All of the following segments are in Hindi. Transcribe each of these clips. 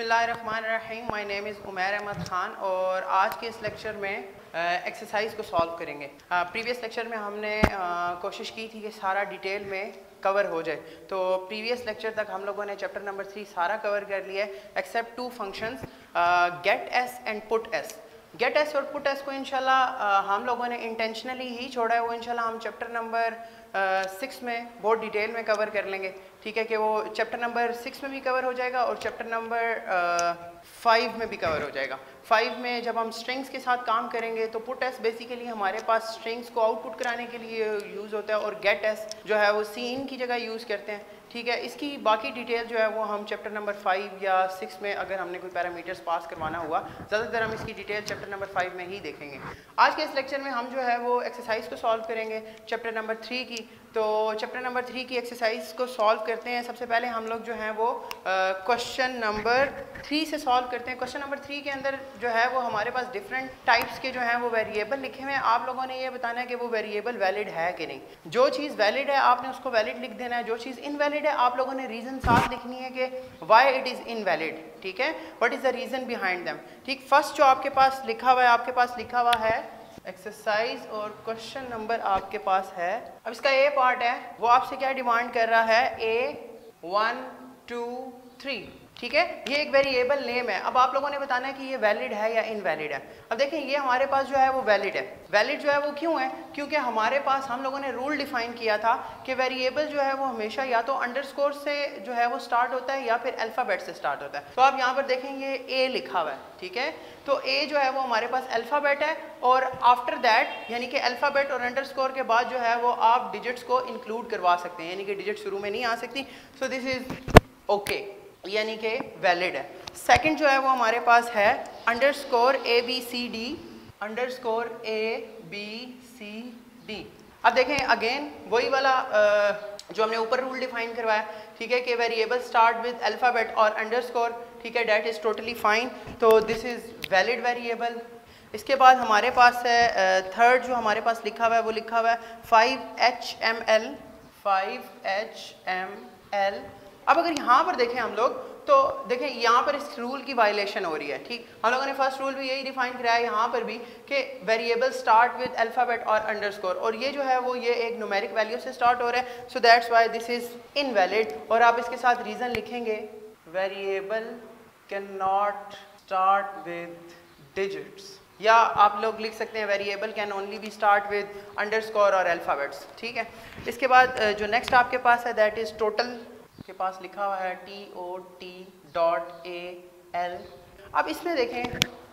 बिस्मिल्लाहिर्रहमानिर्रहीम। My name is Umair Ahmed Khan और आज के इस लेक्चर में एक्सरसाइज को सॉल्व करेंगे। प्रीवियस लेक्चर में हमने कोशिश की थी कि सारा डिटेल में कवर हो जाए, तो प्रीवियस लेक्चर तक हम लोगों ने चैप्टर नंबर 3 सारा कवर कर लिया है except two functions, gets and puts. Gets और पुट एस को इंशाल्लाह हम लोगों ने इंटेंशनली ही छोड़ा है, वो इंशाल्लाह हम चैप्टर नंबर 6 में बहुत डिटेल में कवर कर लेंगे। ठीक है कि वो चैप्टर नंबर 6 में भी कवर हो जाएगा और चैप्टर नंबर 5 में भी कवर हो जाएगा। 5 में जब हम स्ट्रिंग्स के साथ काम करेंगे तो पुट एस बेसिकली हमारे पास स्ट्रिंग्स को आउटपुट कराने के लिए यूज़ होता है और गेट एस जो है वो सीन की जगह यूज़ करते हैं। ठीक है, इसकी बाकी डिटेल जो है वो हम चैप्टर नंबर 5 या 6 में अगर हमने कोई पैरामीटर्स पास करवाना हुआ, ज़्यादातर हम इसकी डिटेल चैप्टर नंबर 5 में ही देखेंगे। आज के इस लेक्चर में हम जो है वो एक्सरसाइज को सॉल्व करेंगे चैप्टर नंबर 3 की। तो चैप्टर नंबर 3 की एक्सरसाइज को सॉल्व करते हैं। सबसे पहले हम लोग जो हैं वो क्वेश्चन नंबर 3 से सॉल्व करते हैं। क्वेश्चन नंबर 3 के अंदर जो है वो हमारे पास डिफरेंट टाइप्स के जो हैं वो वेरिएबल लिखे हुए हैं। आप लोगों ने ये बताना है कि वो वेरिएबल वैलिड है कि नहीं। जो चीज़ वैलिड है आपने उसको वैलिड लिख देना है, जो चीज़ इनवैलिड है आप लोगों ने रीज़न साथ लिखनी है कि वाई इट इज़ इनवैलिड। ठीक है, what is the reason behind them. ठीक, फर्स्ट जो आपके पास लिखा हुआ है, आपके पास लिखा हुआ है एक्सरसाइज और क्वेश्चन नंबर आपके पास है। अब इसका ए पार्ट है, वो आपसे क्या डिमांड कर रहा है, A 1 2 3। ठीक है, ये एक वेरिएबल नेम है। अब आप लोगों ने बताना है कि ये वैलिड है या इनवैलिड है। अब देखें ये हमारे पास जो है वो वैलिड है। वैलिड जो है वो क्यों है, क्योंकि हमारे पास हम लोगों ने रूल डिफाइन किया था कि वेरिएबल जो है वो हमेशा या तो अंडरस्कोर से जो है वो स्टार्ट होता है या फिर अल्फ़ाबेट से स्टार्ट होता है। तो आप यहाँ पर देखें ये ए लिखा हुआ है। ठीक है, तो ए जो है वो हमारे पास अल्फ़ाबेट है और आफ्टर दैट यानी कि अल्फ़ाबेट और अंडरस्कोर के बाद जो है वो आप डिजिट्स को इंक्लूड करवा सकते हैं, यानी कि डिजिट शुरू में नहीं आ सकती। सो दिस इज़ ओके, यानी कि वैलिड है। सेकंड जो है वो हमारे पास है अंडरस्कोर ABCD, अंडरस्कोर ABCD। अब देखें अगेन वही वाला जो हमने ऊपर रूल डिफाइन करवाया। ठीक है कि वेरिएबल स्टार्ट विद अल्फ़ाबेट और अंडरस्कोर। ठीक है, डेट इज़ टोटली फाइन, तो दिस इज़ वैलिड वेरिएबल। इसके बाद हमारे पास है थर्ड जो हमारे पास लिखा हुआ है वो लिखा हुआ है 5HML, 5HML। अब अगर यहाँ पर देखें हम लोग तो देखें यहाँ पर इस रूल की वायलेशन हो रही है। ठीक, हम लोगों ने फर्स्ट रूल भी यही डिफाइन कराया है यहाँ पर भी कि वेरिएबल स्टार्ट विद अल्फ़ाबेट और अंडरस्कोर, और ये जो है वो ये एक न्यूमेरिक वैल्यू से स्टार्ट हो रहा है। So that's why this is invalid. और आप इसके साथ रीज़न लिखेंगे, variable can not start with digits, या आप लोग लिख सकते हैं variable can only be start with underscore और अल्फ़ाबेट्स। ठीक है, इसके बाद जो नेक्स्ट आपके पास है दैट इज़ टोटल, के पास लिखा हुआ है TOT.AL। अब इसमें देखें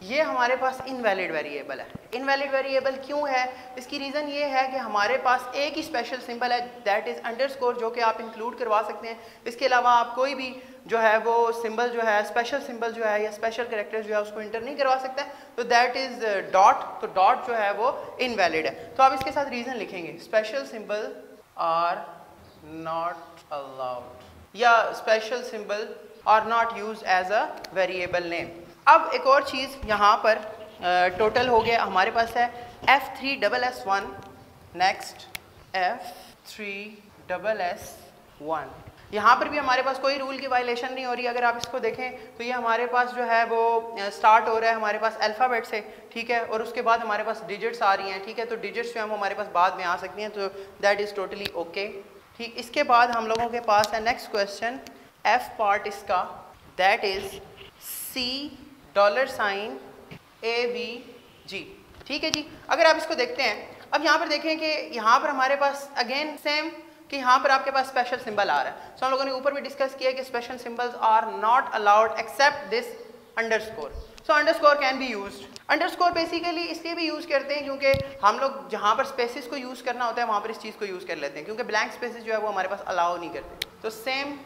ये हमारे पास इनवैलिड वेरिएबल है। इनवैलिड वेरिएबल क्यों है, इसकी रीज़न ये है कि हमारे पास एक ही स्पेशल सिंबल है दैट इज़ अंडरस्कोर, जो कि आप इंक्लूड करवा सकते हैं। इसके अलावा आप कोई भी जो है वो सिंबल जो है स्पेशल सिंबल जो है या स्पेशल कैरेक्टर जो है उसको इंटर नहीं करवा सकता है, तो दैट इज़ डॉट। तो डॉट जो है वो इनवैलिड है। तो आप इसके साथ रीज़न लिखेंगे, special symbol are not allowed या special symbol are not use as a variable name. अब एक और चीज़ यहाँ पर टोटल हो गया हमारे पास है F3SS1, नेक्स्ट F3SS1। यहाँ पर भी हमारे पास कोई रूल की वायलेशन नहीं हो रही। अगर आप इसको देखें तो ये हमारे पास जो है वो स्टार्ट हो रहा है हमारे पास अल्फ़ाबेट से। ठीक है, और उसके बाद हमारे पास डिजिट्स आ रही हैं। ठीक है, तो डिजिट्स जो है वो हमारे पास बाद में आ सकती हैं, तो दैट इज़ टोटली ओके। ठीक, इसके बाद हम लोगों के पास है नेक्स्ट क्वेश्चन, F पार्ट इसका दैट इज़ $ABG। ठीक है जी, अगर आप इसको देखते हैं, अब यहाँ पर देखें कि यहाँ पर हमारे पास अगेन सेम कि यहाँ पर आपके पास स्पेशल सिंबल आ रहा है। सो हम लोगों ने ऊपर भी डिस्कस किया कि special symbols are not allowed except this underscore. So underscore can be used. Underscore basically इसलिए भी यूज़ करते हैं क्योंकि हम लोग जहाँ पर स्पेसिस को यूज़ करना होता है वहाँ पर इस चीज़ को यूज़ कर लेते हैं, क्योंकि ब्लैंक स्पेसिस जो है वो हमारे पास अलाउ नहीं करते। तो सेम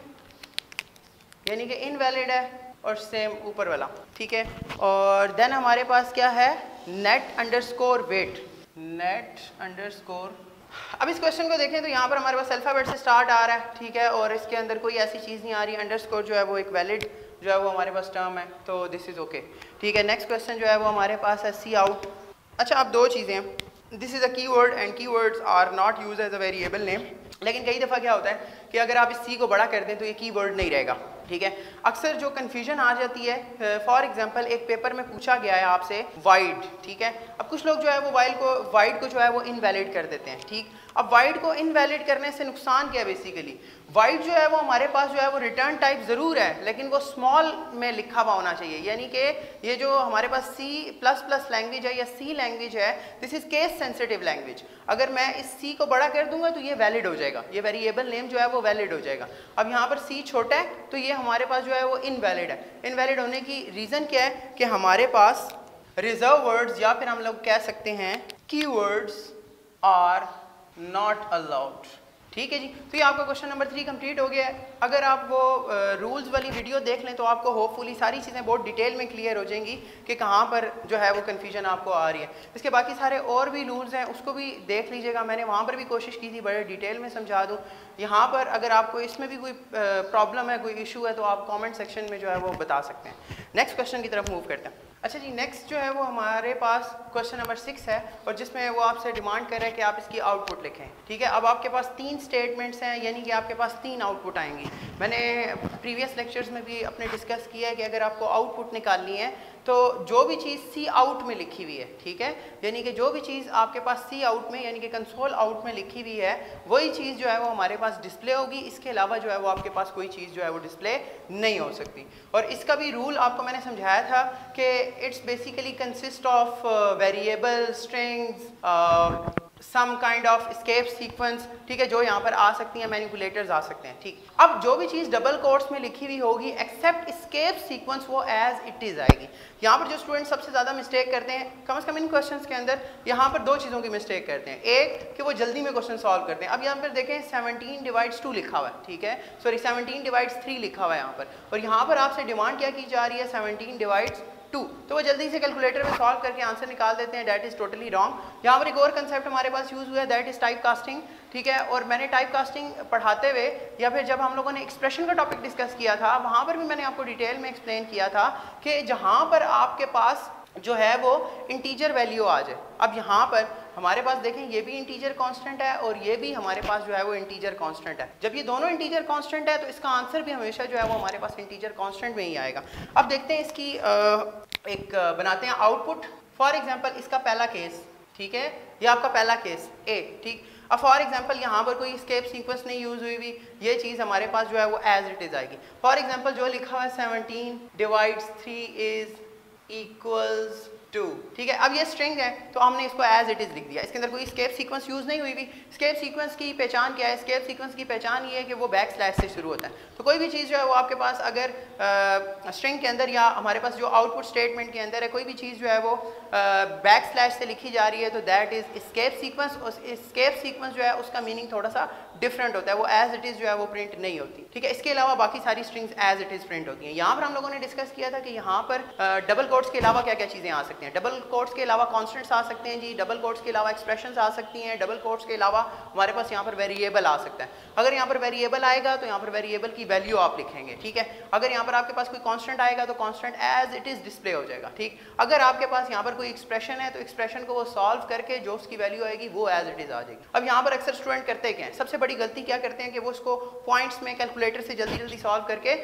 यानी कि इनवैलिड है और सेम ऊपर वाला। ठीक है, और देन हमारे पास क्या है, net underscore weight, net underscore. अब इस क्वेश्चन को देखें तो यहाँ पर हमारे पास अल्फ़ाबेट से स्टार्ट आ रहा है। ठीक है, और इसके अंदर कोई ऐसी चीज़ नहीं आ रही। अंडरस्कोर जो है वो एक वैलिड जो है वो हमारे पास टर्म है, तो दिस इज़ ओके। ठीक है, नेक्स्ट क्वेश्चन जो है वो हमारे पास है सी आउट। अच्छा, अब दो चीज़ें हैं, this is a keyword and keywords are not use as a variable name. लेकिन कई दफ़ा क्या होता है कि अगर आप इस सी को बड़ा कर दें तो ये कीवर्ड नहीं रहेगा, ठीक है। अक्सर जो कन्फ्यूजन आ जाती है, फॉर एग्जांपल एक पेपर में पूछा गया है आपसे वाइड, ठीक है। अब कुछ लोग जो है वो वाइड को जो है वो इनवैलिड कर देते हैं, ठीक। अब वाइड को इनवैलिड करने से नुकसान क्या है? बेसिकली वाइड जो है वो हमारे पास जो है वो रिटर्न टाइप ज़रूर है, लेकिन वो स्मॉल में लिखा हुआ होना चाहिए। यानी कि ये जो हमारे पास C++ लैंग्वेज है या C लैंग्वेज है, this is case sensitive language. अगर मैं इस C को बड़ा कर दूंगा तो ये वैलिड हो जाएगा, ये वेरिएबल नेम जो है वो वैलिड हो जाएगा। अब यहाँ पर C छोटा है तो ये हमारे पास जो है वो इनवैलिड है। इनवैलिड होने की रीज़न क्या है कि हमारे पास रिजर्व वर्ड्स या फिर हम लोग कह सकते हैं कीवर्ड्स आर नॉट अलाउड, ठीक है जी। तो ये आपका क्वेश्चन नंबर 3 कंप्लीट हो गया है। अगर आप वो रूल्स वाली वीडियो देख लें तो आपको होपफुली सारी चीज़ें बहुत डिटेल में क्लियर हो जाएंगी कि कहाँ पर जो है वो कन्फ्यूजन आपको आ रही है। इसके बाकी सारे और भी रूल्स हैं उसको भी देख लीजिएगा, मैंने वहाँ पर भी कोशिश की थी बड़े डिटेल में समझा दूँ। यहाँ पर अगर आपको इसमें भी कोई प्रॉब्लम है, कोई इशू है तो आप कॉमेंट सेक्शन में जो है वो बता सकते हैं। नेक्स्ट क्वेश्चन की तरफ मूव करते हैं। अच्छा जी, नेक्स्ट जो है वो हमारे पास क्वेश्चन नंबर 6 है और जिसमें वो आपसे डिमांड कर रहा है कि आप इसकी आउटपुट लिखें, ठीक है। अब आपके पास 3 स्टेटमेंट्स हैं, यानी कि आपके पास 3 आउटपुट आएंगी। मैंने प्रीवियस लेक्चर्स में भी अपने डिस्कस किया है कि अगर आपको आउटपुट निकालनी है तो जो भी चीज़ सी आउट में लिखी हुई है, ठीक है, यानी कि जो भी चीज़ आपके पास सी आउट में यानी कि कंसोल आउट में लिखी हुई है वही चीज़ जो है वो हमारे पास डिस्प्ले होगी। इसके अलावा जो है वो आपके पास कोई चीज़ जो है वो डिस्प्ले नहीं हो सकती। और इसका भी रूल आपको मैंने समझाया था कि it's basically consist of variable, strings, some kind of escape sequence, ठीक है, जो यहाँ पर आ सकती हैं, मैनिपुलेटर्स आ सकते हैं, ठीक। अब जो भी चीज़ डबल कोट्स में लिखी हुई होगी एक्सेप्ट एस्केप सीक्वेंस वो एज इट इज़ आएगी। यहाँ पर जो स्टूडेंट सबसे ज़्यादा मिस्टेक करते हैं कम से कम इन क्वेश्चंस के अंदर, यहाँ पर 2 चीज़ों की मिस्टेक करते हैं। एक कि वो जल्दी में क्वेश्चन सॉल्व करते हैं। अब यहाँ पर देखें 17/2 लिखा हुआ है, ठीक है, सॉरी 17/3 लिखा हुआ है यहाँ पर, और यहाँ पर आपसे डिमांड क्या की जा रही है 17/2, तो वो जल्दी से कैलकुलेटर में सॉल्व करके आंसर निकाल देते हैं। That is totally wrong. यहाँ पर एक और कंसेप्ट हमारे पास यूज़ हुआ है, दैट इज टाइप कास्टिंग, ठीक है। और मैंने टाइप कास्टिंग पढ़ाते हुए या फिर जब हम लोगों ने एक्सप्रेशन का टॉपिक डिस्कस किया था वहाँ पर भी मैंने आपको डिटेल में एक्सप्लेन किया था कि जहाँ पर आपके पास जो है वो इंटीजर वैल्यू आ जाए। अब यहाँ पर हमारे पास देखें ये भी इंटीजर कांस्टेंट है और ये भी हमारे पास जो है वो इंटीजर कांस्टेंट है। जब ये दोनों इंटीजर कांस्टेंट है तो इसका आंसर भी हमेशा जो है वो हमारे पास इंटीजर कांस्टेंट में ही आएगा। अब देखते हैं इसकी एक बनाते हैं आउटपुट। फॉर एग्जांपल इसका पहला केस, ठीक है, ये आपका पहला केस ए, ठीक। अब फॉर एग्जांपल यहाँ पर कोई एस्केप सीक्वेंस नहीं यूज हुई, ये चीज़ हमारे पास जो है वो एज इट इज़ आएगी। फॉर एग्जांपल जो लिखा हुआ है 17/3 इज इक्वल्स 2, ठीक है। अब ये स्ट्रिंग है तो हमने इसको एज इट इज़ लिख दिया, इसके अंदर कोई स्केप सीक्वेंस यूज़ नहीं हुई भी। स्केप सीक्वेंस की पहचान क्या है? स्केप सीक्वेंस की पहचान ये है कि वो बैकस्लैश से शुरू होता है। तो कोई भी चीज़ जो है वो आपके पास अगर स्ट्रिंग के अंदर या हमारे पास जो आउटपुट स्टेटमेंट के अंदर है कोई भी चीज़ जो है वो बैकस्लैश से लिखी जा रही है तो दैट इज़ स्केप सीक्वेंस। और स्केप सीक्वेंस जो है उसका मीनिंग थोड़ा सा डिफरेंट होता है, वो एज इट इज़ जो है वो प्रिंट नहीं होती, ठीक है। इसके अलावा बाकी सारी strings as it is print होती हैं। यहाँ पर हम लोगों ने डिस्कस किया था कि यहाँ पर डबल कोट्स के अलावा क्या क्या चीज़ें आ सकती हैं। डबल कोट्स के अलावा कॉन्स्टेंट्स आ सकते हैं जी, डबल कोट्स के अलावा एक्सप्रेशंस आ सकती हैं, डबल कोट्स के अलावा हमारे पास यहाँ पर वेरिएबल आ सकता है। अगर यहाँ पर वेरिएबल आएगा तो यहाँ पर वेरिएबल की वैल्यू आप लिखेंगे, ठीक है। अगर यहाँ पर आपके पास कोई कांस्टेंट आएगा तो constant as it is display हो जाएगा, ठीक। अगर आपके पास यहाँ पर कोई एक्सप्रेशन है तो एक्सप्रेशन को वो सॉल्व करके जो उसकी वैल्यू आएगी वो एज इट इज़ आ जाएगी। अब यहाँ पर अक्सर स्टूडेंट करते क्या है, सबसे बड़ी गलती क्या करते हैं कि वो उसको पॉइंट्स में कैलकुलेटर से जल्दी जल्दी सॉल्व करके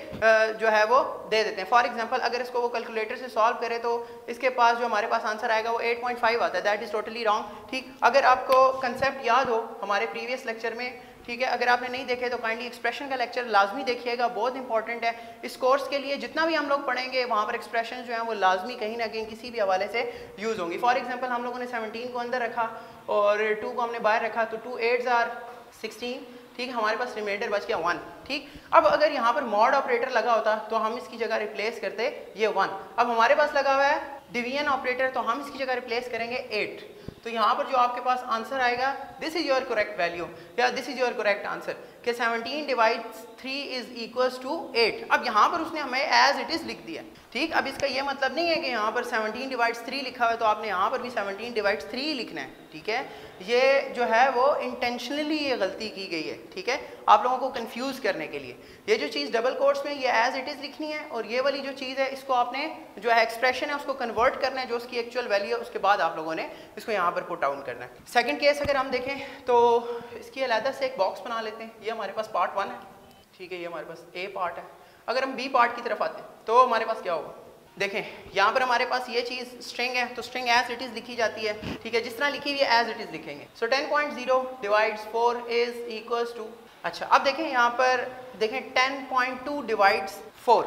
जो है वो दे देते हैं। फॉर एग्जांपल अगर इसको वो कैलकुलेटर से सॉल्व करे तो इसके पास जो हमारे पास आंसर आएगा वो 8.5 आता है, दैट इज टोटली रॉन्ग, ठीक। अगर आपको कंसेप्ट याद हो हमारे प्रीवियस लेक्चर में, ठीक है, अगर आपने नहीं देखे तो काइंडली एक्सप्रेशन का लेक्चर लाजमी देखिएगा, बहुत इंपॉर्टेंट है इस कोर्स के लिए। जितना भी हम लोग पढ़ेंगे वहाँ पर एक्सप्रेशन जो है वो लाजमी कहीं ना कहीं किसी भी हवाले से यूज़ होंगी। फॉर एग्जांपल हम लोगों ने 17 को अंदर रखा और 2 को हमने बाहर रखा तो 2 8s आर 16, ठीक है, हमारे पास रिमाइंडर बच गया 1, ठीक। अब अगर यहाँ पर मॉड ऑपरेटर लगा होता तो हम इसकी जगह रिप्लेस करते ये 1। अब हमारे पास लगा हुआ है डिवीजन ऑपरेटर तो हम इसकी जगह रिप्लेस करेंगे 8। तो यहाँ पर जो आपके पास आंसर आएगा this is your correct value या this is your correct answer, कि 17 डिवाइड्स 3 इज इक्वल्स टू 8। अब यहाँ पर उसने हमें एज इट इज़ लिख दिया, ठीक। अब इसका ये मतलब नहीं है कि यहाँ पर 17 डिवाइड्स 3 लिखा हुआ है तो आपने यहाँ पर भी 17 डिवाइड्स 3 ही लिखना है, ठीक है। ये जो है वो इंटेंशनली ये गलती की गई है, ठीक है, आप लोगों को कंफ्यूज करने के लिए। ये जो चीज़ डबल कोट्स में ये एज इट इज़ लिखनी है, और ये वाली जो चीज़ है इसको आपने जो है एक्सप्रेशन है उसको कन्वर्ट करना है, जो उसकी एक्चुअल वैल्यू है उसके बाद आप लोगों ने इसको यहाँ पर पुट डाउन करना है। सेकेंड केस अगर हम देखें तो इसकी अलहदा से एक बॉक्स बना लेते हैं। ये हमारे पास पार्ट 1 है, ठीक है, ये हमारे पास ए पार्ट है। अगर हम बी पार्ट की तरफ आते हैं तो हमारे पास क्या होगा, देखें यहाँ पर हमारे पास ये चीज़ स्ट्रिंग है, तो स्ट्रिंग एज इट इज़ लिखी जाती है, ठीक है, जिस तरह लिखी हुई है एज इट इज़ लिखेंगे। सो 10.0 डिवाइड्स 4 इज इक्वल्स टू, अच्छा अब देखें यहाँ पर देखें 10.2 divides 4,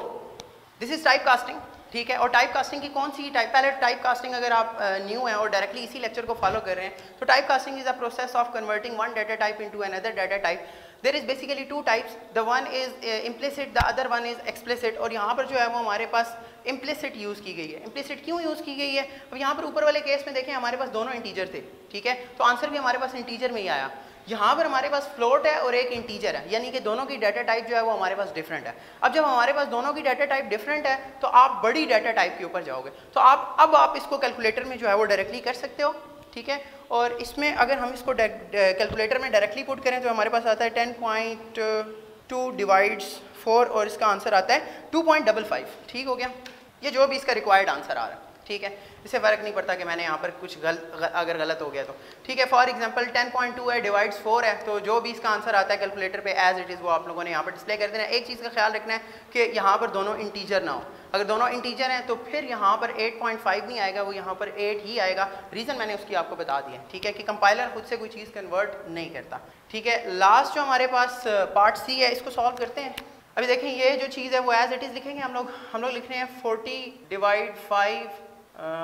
this is type casting, ठीक है। और टाइप कास्टिंग की कौन सी टाइप, पहले टाइप कास्टिंग अगर आप न्यू हैं और डायरेक्टली इसी लेक्चर को फॉलो कर रहे हैं तो type casting is a process of converting one data type into another data type. There is basically two types, the one is implicit, the other one is explicit. और यहाँ पर जो है वो हमारे पास इम्प्लिसिट यूज़ की गई है। इम्प्लिसिट क्यों यूज़ की गई है, अब यहाँ पर ऊपर वाले केस में देखें हमारे पास दोनों इंटीजर थे, ठीक है, तो आंसर भी हमारे पास इंटीजर में ही आया। यहाँ पर हमारे पास फ्लोट है और एक इंटीजर है, यानी कि दोनों की डाटा टाइप जो है वो हमारे पास डिफरेंट है। अब जब हमारे पास दोनों की डाटा टाइप डिफरेंट है तो आप बड़ी डाटा टाइप के ऊपर जाओगे, तो आप इसको कैलकुलेटर में जो है वो डायरेक्टली कर सकते हो, ठीक है। और इसमें अगर हम इसको कैलकुलेटर में डायरेक्टली पुट करें तो हमारे पास आता है 10.2 डिवाइड्स 4 और इसका आंसर आता है 2.55, ठीक हो गया। ये जो भी इसका रिक्वायर्ड आंसर आ रहा है, ठीक है, इससे फ़र्क नहीं पड़ता कि मैंने यहाँ पर कुछ अगर गलत हो गया तो, ठीक है। फॉर एग्जांपल 10.2 है डिवाइड्स 4 है, तो जो भी इसका आंसर आता है कैलकुलेटर पे एज इट इज़ वो आप लोगों ने यहाँ पर डिस्प्ले कर देना है। एक चीज़ का ख्याल रखना है कि यहाँ पर दोनों इंटीजर ना हो, अगर दोनों इंटीजर हैं तो फिर यहाँ पर 8.5 नहीं आएगा, वो यहाँ पर 8 ही आएगा। रीज़न मैंने उसकी आपको बता दिया, ठीक है, कि कंपाइलर खुद से कोई चीज़ कन्वर्ट नहीं करता, ठीक है। लास्ट जो हमारे पास पार्ट सी है इसको सॉल्व करते हैं। अभी देखें ये जो चीज़ है वो एज इट इज़ लिखेंगे हम लोग लिख रहे हैं 40 divide 5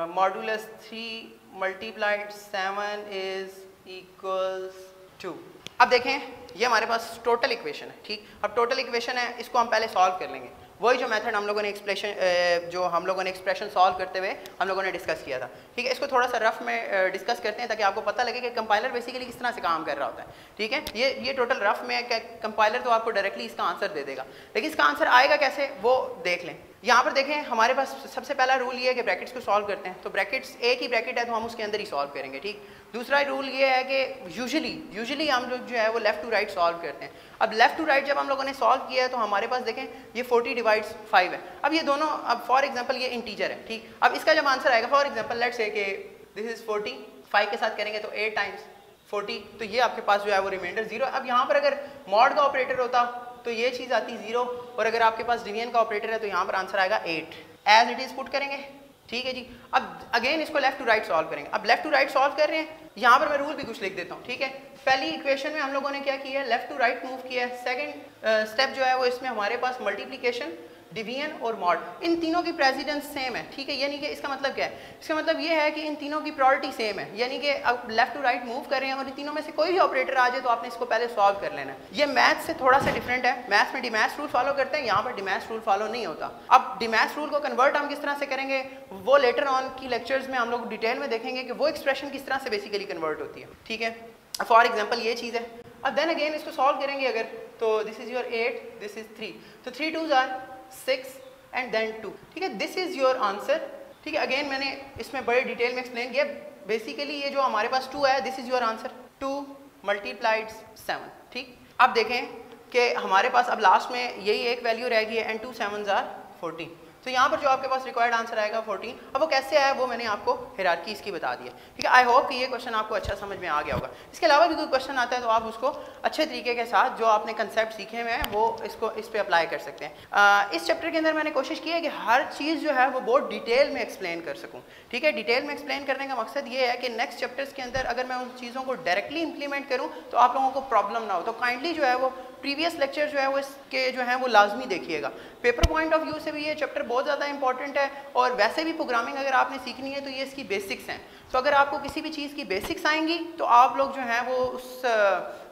modulus 3 multiplied 7 is equals 2। अब देखें ये हमारे पास टोटल इक्वेशन है, ठीक। अब टोटल इक्वेशन है, इसको हम पहले सॉल्व कर लेंगे, वही जो मेथड हम लोगों ने एक्सप्रेशन सॉल्व करते हुए हम लोगों ने डिस्कस किया था, ठीक है। इसको थोड़ा सा रफ में डिस्कस करते हैं ताकि आपको पता लगे कि कंपाइलर बेसिकली किस तरह से काम कर रहा होता है, ठीक है। ये टोटल रफ में कंपाइलर तो आपको डायरेक्टली इसका आंसर दे देगा, लेकिन इसका आंसर आएगा कैसे वो देख लें। यहाँ पर देखें हमारे पास सबसे पहला रूल ये है कि ब्रैकेट्स को सॉल्व करते हैं, तो ब्रैकेट्स एक ही ब्रैकेट है तो हम उसके अंदर ही सॉल्व करेंगे, ठीक। दूसरा रूल ये है कि यूजुअली हम लोग जो है वो लेफ्ट टू राइट सॉल्व करते हैं। अब लेफ्ट टू राइट जब हम लोगों ने सॉल्व किया है तो हमारे पास देखें ये 40 डिवाइड्स 5 है। अब ये दोनों, अब फॉर एग्जांपल ये इंटीजर है, ठीक। अब इसका जब आंसर आएगा, फॉर एग्जांपल लेट्स से कि दिस इज 40, 5 के साथ करेंगे तो 8 टाइम्स 40, तो ये आपके पास जो है वो रिमाइंडर 0। अब यहाँ पर अगर मॉड का ऑपरेटर होता तो ये चीज़ आती 0, और अगर आपके पास डिवीजन का ऑपरेटर है तो यहाँ पर आंसर आएगा 8, एज इट इज़ पुट करेंगे, ठीक है जी। अब अगेन इसको लेफ्ट टू राइट सॉल्व करेंगे। अब लेफ्ट टू राइट सॉल्व कर रहे हैं, यहाँ पर मैं रूल भी कुछ लिख देता हूँ, ठीक है। पहली इक्वेशन में हम लोगों ने क्या किया है, लेफ्ट टू राइट मूव किया है। सेकंड स्टेप जो है वो इसमें हमारे पास मल्टीप्लिकेशन, डिवीजन और मॉड, इन तीनों की प्रेसिडेंस सेम है, ठीक है। यानी कि इसका मतलब क्या है, इसका मतलब ये है कि इन तीनों की प्रायोरिटी सेम है, यानी कि अब लेफ्ट टू राइट मूव कर रहे हैं और इन तीनों में से कोई भी ऑपरेटर आ जाए तो आपने इसको पहले सॉल्व कर लेना है। ये मैथ से थोड़ा सा डिफरेंट है, मैथ में डिमैश रूल फॉलो करते हैं, यहाँ पर डिमैश रूल फॉलो नहीं होता। अब डिमैश रूल को कन्वर्ट हम किस तरह से करेंगे वो लेटर ऑन की लेक्चर्स में हम लोग डिटेल में देखेंगे कि वो एक्सप्रेशन किस तरह से बेसिकली कन्वर्ट होती है, ठीक है। फॉर एग्जाम्पल ये चीज़ है। अब देन अगेन इसको सॉल्व करेंगे अगर, तो this is your 8, this is 3, तो 3 2s आर 6 एंड देन 2, ठीक है, दिस इज योर आंसर, ठीक है। अगेन मैंने इसमें बड़े डिटेल में एक्सप्लेन किया, बेसिकली ये जो हमारे पास 2 है, this is your answer, 2 multiplied 7, ठीक। अब देखें कि हमारे पास अब लास्ट में यही एक वैल्यू रह गई है, एंड 2 7s आर 14, तो यहाँ पर जो आपके पास रिक्वायर्ड आंसर आएगा 14। अब वो कैसे आया वो मैंने आपको हायरार्की इसकी बता दी है, ठीक है। आई होप कि ये क्वेश्चन आपको अच्छा समझ में आ गया होगा। इसके अलावा भी कोई क्वेश्चन आता है तो आप उसको अच्छे तरीके के साथ जो आपने कंसेप्ट सीखे हुए हैं वो इसको इस पर अप्लाई कर सकते हैं। इस चैप्टर के अंदर मैंने कोशिश की है कि हर चीज़ जो है वो बहुत डिटेल में एक्सप्लेन कर सकूँ, ठीक है। डिटेल में एक्सप्लेन करने का मकसद ये है कि नेक्स्ट चैप्टर्स के अंदर अगर मैं उन चीज़ों को डायरेक्टली इंप्लीमेंट करूँ तो आप लोगों को प्रॉब्लम ना हो। तो काइंडली जो है वो प्रीवियस लेक्चर जो है वो इसके जो है वो लाजमी देखिएगा। पेपर पॉइंट ऑफ व्यू से भी ये चैप्टर बहुत ज़्यादा इंपॉर्टेंट है, और वैसे भी प्रोग्रामिंग अगर आपने सीखनी है तो ये इसकी बेसिक्स हैं। तो अगर आपको किसी भी चीज़ की बेसिक्स आएंगी तो आप लोग जो हैं वो उस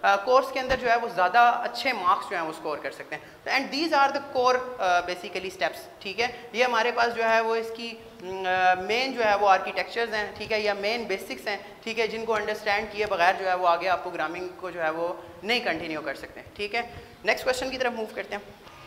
कोर्स के अंदर जो है वो ज़्यादा अच्छे मार्क्स जो हैं वो स्कोर कर सकते हैं। And these are the core basically steps, ठीक है। ये हमारे पास जो है वो इसकी मेन जो है वो आर्किटेक्चर्स हैं, ठीक है, या मेन बेसिक्स हैं, ठीक है, जिनको अंडरस्टैंड किए बगैर जो है वो आगे आप प्रोग्रामिंग को जो है वो नहीं कंटिन्यू कर सकते, ठीक है। नेक्स्ट क्वेश्चन की तरफ मूव करते हैं।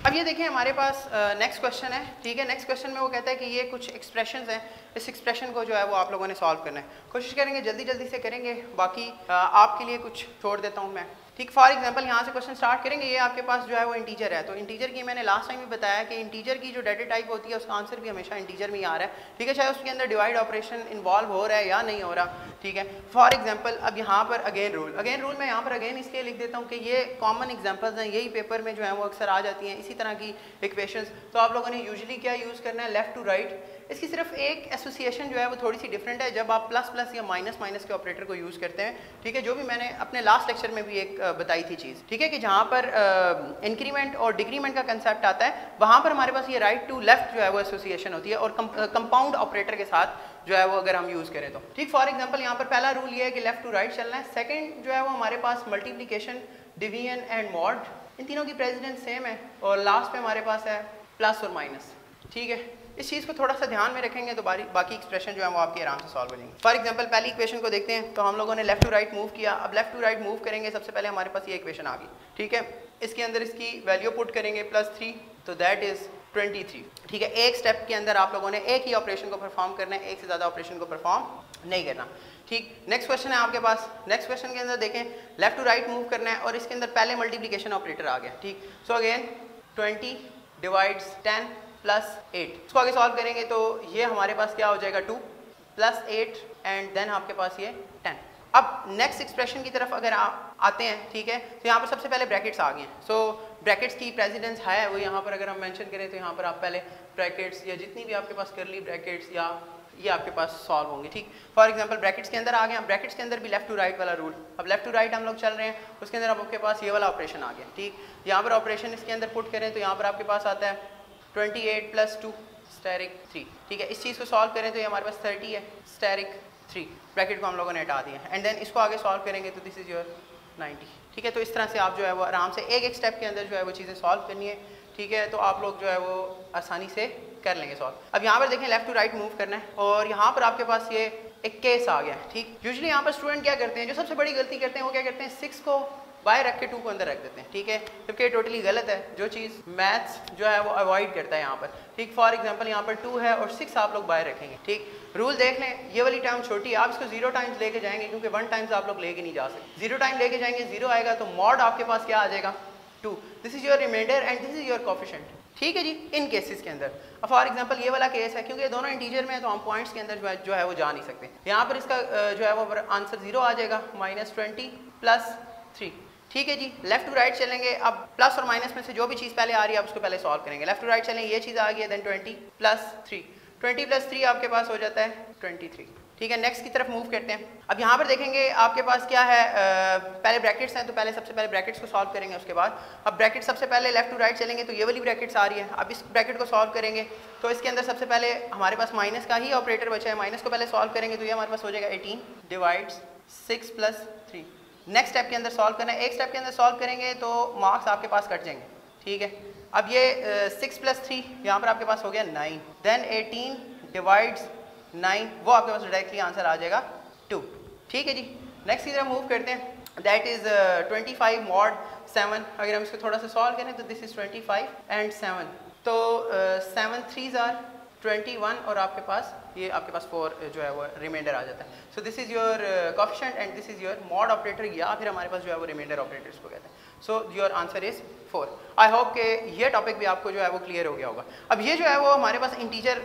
अब ये देखें हमारे पास नेक्स्ट क्वेश्चन है, ठीक है। नेक्स्ट क्वेश्चन में वो कहता है कि ये कुछ एक्सप्रेशंस हैं, इस एक्सप्रेशन को जो है वो आप लोगों ने सॉल्व करना है। कोशिश करेंगे जल्दी जल्दी से करेंगे, बाकी आपके लिए कुछ छोड़ देता हूँ मैं, ठीक। फॉर एग्जांपल यहाँ से क्वेश्चन स्टार्ट करेंगे। ये आपके पास जो है वो इंटीजर है, तो इंटीजर की मैंने लास्ट टाइम भी बताया कि इंटीजर की जो डाटा टाइप होती है उसका आंसर भी हमेशा इंटीजर में ही आ रहा है, ठीक है, चाहे उसके अंदर डिवाइड ऑपरेशन इन्वॉल्व हो रहा है या नहीं हो रहा, ठीक है। फॉर एग्जांपल अब यहाँ पर अगेन रूल मैं यहाँ पर अगेन इसलिए लिख देता हूँ कि ये कॉमन एग्जांपल्स हैं, यही पेपर में जो है वो अक्सर आ जाती हैं इसी तरह की इक्वेशंस। तो आप लोगों ने यूजुअली क्या यूज़ करना है, लेफ्ट टू राइट। इसकी सिर्फ एक एसोसिएशन जो है वो थोड़ी सी डिफरेंट है, जब आप प्लस प्लस या माइनस माइनस के ऑपरेटर को यूज़ करते हैं, ठीक है, जो भी मैंने अपने लास्ट लेक्चर में भी एक बताई थी चीज़, ठीक है, कि जहाँ पर इंक्रीमेंट और डिक्रीमेंट का कंसेप्ट आता है, वहाँ पर हमारे पास ये राइट टू लेफ्ट जो है वो एसोसिएशन होती है, और कंपाउंड ऑपरेटर के साथ जो है वो अगर हम यूज़ करें तो, ठीक। फॉर एग्जाम्पल यहाँ पर पहला रूल ये है कि लेफ्ट टू राइट चलना है। सेकेंड जो है वो हमारे पास मल्टीप्लीकेशन, डिवीजन एंड मॉड, इन तीनों की प्रेसिडेंस सेम है, और लास्ट पे हमारे पास है प्लस और माइनस, ठीक है। इस चीज़ को थोड़ा सा ध्यान में रखेंगे तो बाकी एक्सप्रेशन जो है वो आपके आराम से सॉल्व हो जाएंगे। फॉर एग्जांपल पहली इक्वेशन को देखते हैं, तो हम लोगों ने लेफ्ट टू राइट मूव किया। अब लेफ्ट टू राइट मूव करेंगे, सबसे पहले हमारे पास ये इक्वेशन आ गई, ठीक है। इसके अंदर इसकी वैल्यू पुट करेंगे +3, तो दैट इज़ 23, ठीक है। एक स्टेप के अंदर आप लोगों ने एक ही ऑपरेशन को परफॉर्म करना है, एक से ज़्यादा ऑपरेशन को परफॉर्म नहीं करना, ठीक। नेक्स्ट क्वेश्चन है आपके पास। नेक्स्ट क्वेश्चन के अंदर देखें, लेफ्ट टू राइट मूव करना है और इसके अंदर पहले मल्टीप्लिकेशन ऑपरेटर आ गया, ठीक। सो अगेन 20 डिवाइड्स 10 +8, इसको आगे सॉल्व करेंगे तो ये हमारे पास क्या हो जाएगा 2 + 8 एंड देन आपके पास ये 10। अब नेक्स्ट एक्सप्रेशन की तरफ अगर आप आते हैं, ठीक है, तो यहाँ पर सबसे पहले ब्रैकेट्स आ गए हैं। सो ब्रैकेट्स की प्रेसिडेंस है वो यहाँ पर अगर हम मेंशन करें तो यहाँ पर आप पहले ब्रैकेट्स या जितनी भी आपके पास करली ब्रैकेट्स या ये आपके पास सॉल्व होंगे, ठीक। फॉर एग्जांपल ब्रैकेट्स के अंदर आ गया, ब्रैकेट्स के अंदर भी लेफ्ट टू राइट वाला रूल। अब लेफ्ट टू राइट हम लोग चल रहे हैं, उसके अंदर आपके पास ये वाला ऑपरेशन आ गया, ठीक। यहाँ पर ऑपरेशन इसके अंदर पुट करें तो यहाँ पर आपके पास आता है 28 + 2 स्टेरिक 3, ठीक है। इस चीज़ को सॉल्व करें तो ये हमारे पास 30 है, स्टेरिक 3, ब्रैकेट को हम लोगों ने हटा दिया एंड देन इसको आगे सॉल्व करेंगे तो दिस इज़ योर 90, ठीक है। तो इस तरह से आप जो है वो आराम से एक एक स्टेप के अंदर जो है वो चीज़ें सॉल्व करनी है, ठीक है। तो आप लोग जो है वो आसानी से कर लेंगे सॉल्व। अब यहाँ पर देखें लेफ्ट टू राइट मूव करना है और यहाँ पर आपके पास ये एक केस आ गया, ठीक। यूजुअली यहाँ पर स्टूडेंट क्या करते हैं, जो सबसे बड़ी गलती करते हैं वो क्या करते हैं, 6 को बाय रख के 2 को अंदर रख देते हैं, ठीक है, जबकि टोटली गलत है। जो चीज़ मैथ्स जो है वो अवॉइड करता है यहाँ पर, ठीक। फॉर एग्जांपल यहाँ पर 2 है और 6 आप लोग बाय रखेंगे, ठीक। रूल देख लें, ये वाली टर्म छोटी है, आप इसको 0 टाइम्स लेके जाएंगे क्योंकि 1 टाइम्स आप लोग लेके नहीं जा सकते। 0 टाइम लेके जाएंगे 0 आएगा, तो मॉड आपके पास क्या आ जाएगा 2, this is your remainder and this is your coefficient, ठीक है जी। इन केसेस के अंदर अब फॉर एग्जांपल ये वाला केस है, क्योंकि ये दोनों इंटीजर में है तो हम पॉइंट्स के अंदर जो है वो जा नहीं सकते। यहाँ पर इसका जो है वो आंसर 0 आ जाएगा, -20 + 3, ठीक है जी। लेफ्ट टू राइट चलेंगे, अब प्लस और माइनस में से जो भी चीज़ पहले आ रही है आप उसको पहले सॉल्व करेंगे। लेफ्ट टू राइट चलेंगे, ये चीज़ आ गई है, देन 20 + 3, 20 + 3 आपके पास हो जाता है 23, ठीक है। नेक्स्ट की तरफ मूव करते हैं। अब यहाँ पर देखेंगे आपके पास क्या है, पहले ब्रैकेट्स हैं तो सबसे पहले ब्रैकेट्स को सॉल्व करेंगे। उसके बाद अब ब्रैकेट सबसे पहले लेफ्ट टू राइट चलेंगे तो ये वाली ब्रैकेट्स आ रही है। अब इस ब्रैकेट को सॉल्व करेंगे तो इसके अंदर सबसे पहले हमारे पास माइनस का ही ऑपरेटर बचा है, माइनस को पहले सॉल्व करेंगे तो ये हमारे पास हो जाएगा 18 डिवाइड्स 6 + 3। नेक्स्ट स्टेप के अंदर सॉल्व करना है, एक स्टेप के अंदर सॉल्व करेंगे तो मार्क्स आपके पास कट जाएंगे, ठीक है। अब ये 6 + 3 यहाँ पर आपके पास हो गया 9, देन 18 डिवाइड्स 9, वो आपके पास डायरेक्टली आंसर आ जाएगा 2, ठीक है जी। नेक्स्ट की तरफ मूव करते हैं, दैट इज़ 25 mod 7। अगर हम इसको थोड़ा सा सॉल्व करें तो दिस इज़ 25 एंड 7, तो 7 3s are 21 और आपके पास 4 जो है वो रिमाइंडर आ जाता है। So this is your coefficient and this is your mod operator, या फिर हमारे पास जो है वो रिमाइंडर ऑपरेटर इसको कहते हैं। So your answer is 4। I hope कि ये टॉपिक भी आपको जो है वो क्लियर हो गया होगा। अब ये जो है वो हमारे पास इंटीजर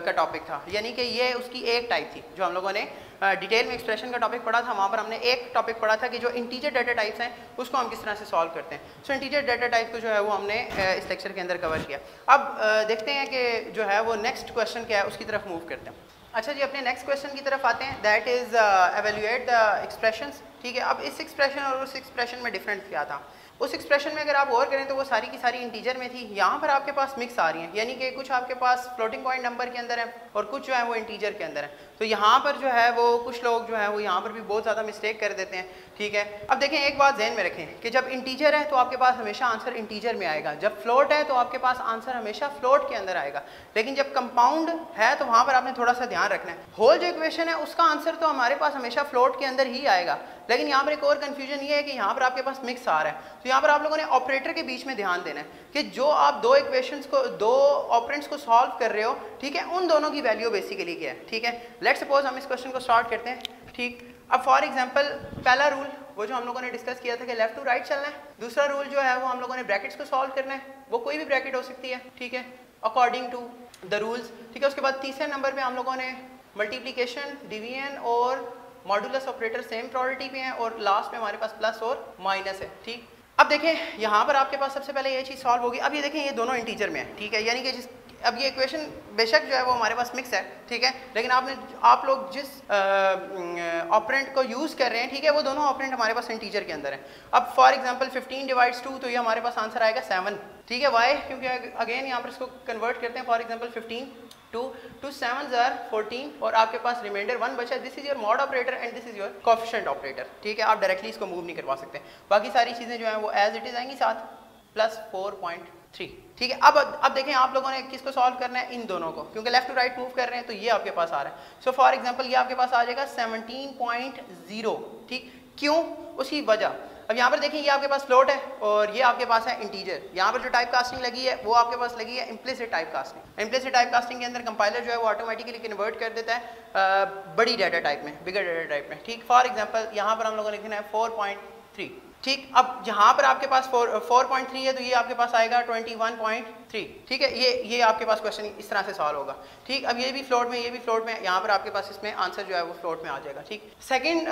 का टॉपिक था, यानी कि ये उसकी एक टाइप थी जो हम लोगों ने डिटेल में एक्सप्रेशन का टॉपिक पढ़ा था। वहाँ पर हमने एक टॉपिक पढ़ा था कि जो इंटीजर डाटा टाइप्स हैं उसको हम किस तरह से सॉल्व करते हैं। सो इंटीजर डाटा टाइप को जो है वो हमने इस लेक्चर के अंदर कवर किया। अब देखते हैं कि जो है वो नेक्स्ट क्वेश्चन क्या है, उसकी तरफ मूव करते हैं। अच्छा जी, अपने नेक्स्ट क्वेश्चन की तरफ आते हैं, that is evaluate the expressions, ठीक है। अब इस एक्सप्रेशन और उस एक्सप्रेशन में डिफरेंस क्या था। उस एक्सप्रेशन में अगर आप गौर करें तो वो सारी की सारी इंटीजर में थी, यहाँ पर आपके पास मिक्स आ रही हैं, यानी कि कुछ आपके पास फ्लोटिंग पॉइंट नंबर के अंदर है और कुछ जो है वो इंटीजर के अंदर है। तो यहाँ पर जो है वो कुछ लोग जो है वो यहाँ पर भी बहुत ज़्यादा मिस्टेक कर देते हैं, ठीक है। अब देखें एक बात ध्यान में रखें कि जब इंटीजर है तो आपके पास हमेशा आंसर इंटीजर में आएगा, जब फ्लोट है तो आपके पास आंसर हमेशा फ्लोट के अंदर आएगा। लेकिन जब कंपाउंड है तो वहां पर आपने थोड़ा सा ध्यान रखना है, होल जो इक्वेशन है उसका आंसर तो हमारे पास हमेशा फ्लोट के अंदर ही आएगा। लेकिन यहाँ पर एक और कंफ्यूजन ये है कि यहाँ पर आपके पास मिक्स आ रहा है, तो यहाँ पर आप लोगों ने ऑपरेटर के बीच में ध्यान देना है कि जो आप दो इक्वेशंस को, दो ऑपरेंड्स को सॉल्व कर रहे हो, ठीक है, उन दोनों की वैल्यू बेसिकली क्या है। ठीक है, लेट्स सपोज हम इस क्वेश्चन को स्टार्ट करते हैं। ठीक, अब फॉर एग्जांपल पहला रूल वो जो हम लोगों ने डिस्कस किया था कि लेफ्ट टू राइट चलना है। दूसरा रूल जो है वो हम लोगों ने ब्रैकेट्स को सॉल्व करना है, वो कोई भी ब्रैकेट हो सकती है, ठीक है, अकॉर्डिंग टू द रूल्स। ठीक है, उसके बाद तीसरे नंबर पे हम लोगों ने मल्टीप्लिकेशन, डिवीजन और मॉडुलस ऑपरेटर सेम प्रायोरिटी पे हैं, और लास्ट में हमारे पास प्लस और माइनस है। ठीक, अब देखें यहाँ पर आपके पास सबसे पहले ये चीज़ सॉल्व होगी। अब ये देखें ये दोनों इंटीजर में है, ठीक है, यानी कि अब ये इक्वेशन बेशक जो है वो हमारे पास मिक्स है, ठीक है, लेकिन आप लोग जिस ऑपरेंट को यूज़ कर रहे हैं, ठीक है, वो दोनों ऑपरेंट हमारे पास इंटीजर के अंदर है। अब फॉर एग्जांपल 15 डिवाइड्स 2, तो ये हमारे पास आंसर आएगा 7। ठीक है, वाई, क्योंकि अगेन यहाँ पर इसको कन्वर्ट करते हैं। फॉर एग्जांपल 15 2 7 आर 14, और आपके पास रिमाइंडर 1 बचा। This is your mod operator and this is your coefficient operator. ठीक है, आप डायरेक्टली इसको मूव नहीं करवा सकते, बाकी सारी चीज़ें जो हैं वो एज इट इज़ आएंगी, साथ प्लस 4.3। ठीक है, अब देखें आप लोगों ने किसको सॉल्व करना है, इन दोनों को, क्योंकि लेफ्ट टू राइट मूव कर रहे हैं तो ये आपके पास आ रहा है। सो फॉर एग्जांपल ये आपके पास आ जाएगा 17.0। ठीक, क्यों, उसकी वजह, अब यहाँ पर देखें ये आपके पास फ्लोट है और ये आपके पास है इंटीजर। यहाँ पर जो टाइप कास्टिंग लगी है वो आपके पास लगी है implicit type casting. Implicit type casting के अंदर कंपाइलर जो है वो ऑटोमेटिकली कन्वर्ट कर देता है बड़ी डाटा टाइप में, बिगर डाटा टाइप में। ठीक, फॉर एग्जांपल यहाँ पर हम लोगों ने लिखना है 4.3। ठीक, अब यहाँ पर आपके पास 4.3 है तो ये आपके पास आएगा 21.3। ठीक है, ये आपके पास क्वेश्चन इस तरह से सॉल्व होगा। ठीक, अब ये भी फ्लोट में, ये भी फ्लोट में, यहाँ पर आपके पास इसमें आंसर जो है वो फ्लोट में आ जाएगा। ठीक, सेकंड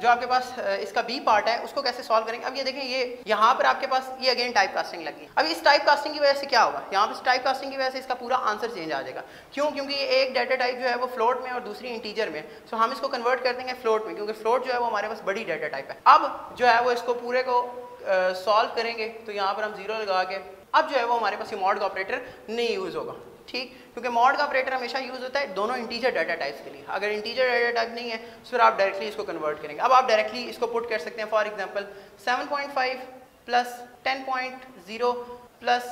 जो आपके पास इसका बी पार्ट है उसको कैसे सॉल्व करेंगे। अब ये देखें, ये यहाँ पर आपके पास ये अगेन टाइप कास्टिंग लगी। अब इस टाइप कास्टिंग की वजह से क्या होगा, यहाँ पर टाइप कास्टिंग की वजह से इसका पूरा आंसर चेंज आ जाएगा। क्यों, क्योंकि ये एक डाटा टाइप जो है वो फ्लोट में और दूसरी इंटीजर में, सो हम इसको कन्वर्ट कर देंगे फ्लोट में, क्योंकि फ्लोट जो है वो हमारे पास बड़ी डाटा टाइप है। अब जो है वो इसको पूरे को सॉल्व करेंगे तो यहाँ पर हम 0 लगा के, अब जो है वो हमारे पास ये मॉड का ऑपरेटर नहीं यूज़ होगा। ठीक, क्योंकि मॉड का ऑपरेटर हमेशा यूज़ होता है दोनों इंटीजर डाटा टाइप्स के लिए। अगर इंटीजर डाटा टाइप नहीं है तो फिर आप डायरेक्टली इसको कन्वर्ट करेंगे। अब आप डायरेक्टली इसको पुट कर सकते हैं। For example 7.5 plus 10.0 plus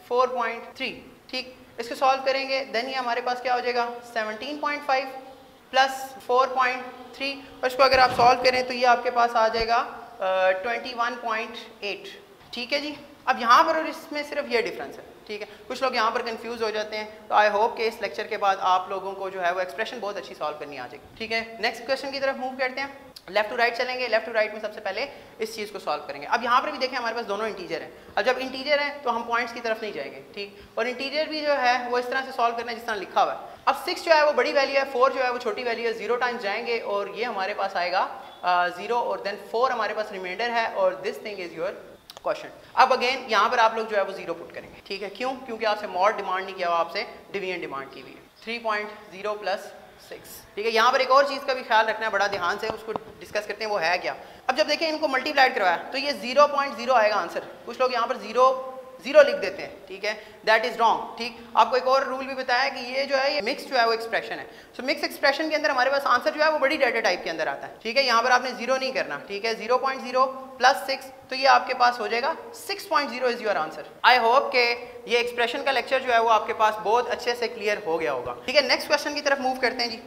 4.3। ठीक, इसको सॉल्व करेंगे, देन ये हमारे पास क्या हो जाएगा 17.5 प्लस 4.3, और इसको अगर आप सॉल्व करें तो ये आपके पास आ जाएगा 21.8। ठीक है जी, अब यहाँ पर और इसमें सिर्फ ये डिफरेंस है। ठीक है, कुछ लोग यहाँ पर कंफ्यूज हो जाते हैं, तो आई होप कि इस लेक्चर के बाद आप लोगों को जो है वो एक्सप्रेशन बहुत अच्छी सॉल्व करनी आ जाएगी। ठीक है, नेक्स्ट क्वेश्चन की तरफ मूव करते हैं। लेफ्ट टू राइट चलेंगे, लेफ्ट टू राइट में सबसे पहले इस चीज़ को सॉल्व करेंगे। अब यहाँ पर भी देखें हमारे पास दोनों इंटीजर हैं। अब जब इंटीजर है तो हम पॉइंट्स की तरफ नहीं जाएंगे। ठीक, और इंटीजर भी जो है वो इस तरह से सॉल्व करना है जिस तरह लिखा हुआ है। अब 6 जो है वो बड़ी वैल्यू है, 4 जो है वो छोटी वैल्यू है। 0 टाइम्स जाएंगे और ये हमारे पास आएगा 0, और देन 4 हमारे पास रिमाइंडर है, और this thing is your question. अब अगेन यहाँ पर आप लोग जो है वो 0 पुट करेंगे। ठीक है, क्यों, क्योंकि आपसे मॉड डिमांड नहीं किया हुआ, आपसे डिवीजन डिमांड की हुई है। 3.0 प्लस 6। ठीक है, यहाँ पर एक और चीज़ का भी ख्याल रखना है बड़ा ध्यान से, उसको डिस्कस करते हैं, वो है क्या। अब जब देखें इनको मल्टीप्लाइड करवाया तो ये 0.0 आएगा आंसर। कुछ लोग यहाँ पर 0 लिख देते हैं, ठीक है, दैट इज रॉन्ग। ठीक, आपको एक और रूल भी बताया कि ये जो है ये मिक्स जो है वो एक्सप्रेशन है। सो मिक्स एक्सप्रेशन के अंदर हमारे पास आंसर जो है वो बड़ी डाटा टाइप के अंदर आता है। ठीक है, यहाँ पर आपने 0 नहीं करना। ठीक है, 0.0 प्लस 6, तो ये आपके पास हो जाएगा 6.0 is your answer. I hope के ये एक्सप्रेशन का लेक्चर जो है वो आपके पास बहुत अच्छे से क्लियर हो गया होगा। ठीक है, नेक्स्ट क्वेश्चन की तरफ मूव करते हैं जी।